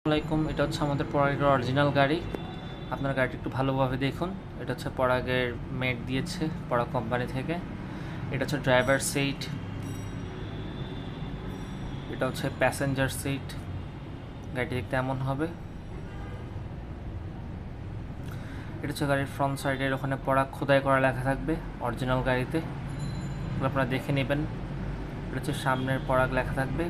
আসসালামাইকুম। এটা হচ্ছে আমাদের পরাগের অরিজিনাল গাড়ি। আপনার গাড়িটা একটু ভালোভাবে দেখুন। এটা হচ্ছে পরাগের মেট দিয়েছে পরাগ কোম্পানি থেকে। এটা হচ্ছে ড্রাইভার সিট, এটা হচ্ছে প্যাসেঞ্জার সিট। গাড়িটি দেখতে এমন হবে। এটা হচ্ছে গাড়ির ফ্রন্ট সাইডের ওখানে পরাগ খোদাই করা লেখা থাকবে অরিজিনাল গাড়িতে, আপনারা দেখে নেবেন। এটা হচ্ছে সামনের পরাগ লেখা থাকবে।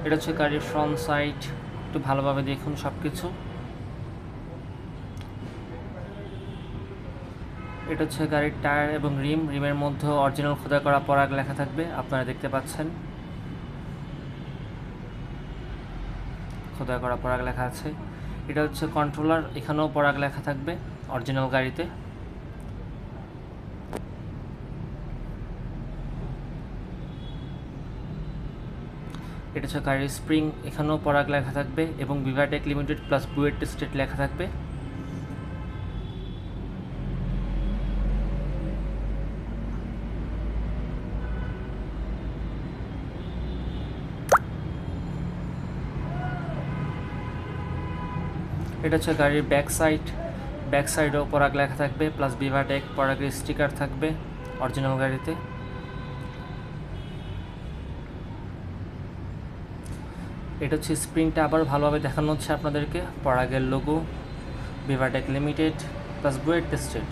এটা হচ্ছে গাড়ির ফ্রন্ট সাইড, একটু ভালোভাবে দেখুন সব কিছু। এটা হচ্ছে গাড়ির টায়ার এবং রিমের মধ্যে অরিজিনাল খোদাই করা পরাগ লেখা থাকবে, আপনারা দেখতে পাচ্ছেন খোদাই করা পরাগ লেখা আছে। এটা হচ্ছে কন্ট্রোলার, এখানেও পরাগ লেখা থাকবে অরিজিনাল গাড়িতে। এটা হচ্ছে গাড়ির স্প্রিং, এখানেও পরাগ লেখা থাকবে এবং ভিভাটেক লিমিটেড প্লাস বুয়েট স্টেট লেখা থাকবে। এটা হচ্ছে গাড়ির ব্যাক সাইডেও পরাগ লেখা থাকবে প্লাস ভিভাটেক পরাগের স্টিকার থাকবে অরিজিনাল গাড়িতে। এটা হচ্ছে স্প্রিংটা, আবার ভালোভাবে দেখানো হচ্ছে আপনাদেরকে। পরাগের লোগো, ভিভাটেক লিমিটেড প্লাস বুয়েট স্টেট।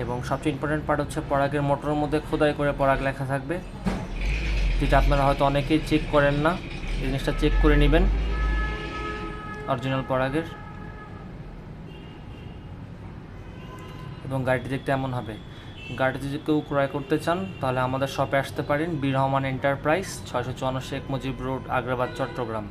এবং সবচেয়ে ইম্পর্টেন্ট পার্ট হচ্ছে পরাগের মোটরের মধ্যে খোদাই করে পরাগ লেখা থাকবে, যেটা আপনারা হয়তো অনেকেই চেক করেন না। এই জিনিসটা চেক করে নেবেন অরিজিনাল পরাগের। এবং গাড়িটি দেখতে এমন হবে। গাড়িটি যদি কেউ ক্রয় করতে চান তাহলে আমাদের শপে আসতে পারেন, বীর রহমান এন্টারপ্রাইজ, 654 শেখ মুজিব রোড, আগ্রাবাদ, চট্টগ্রাম।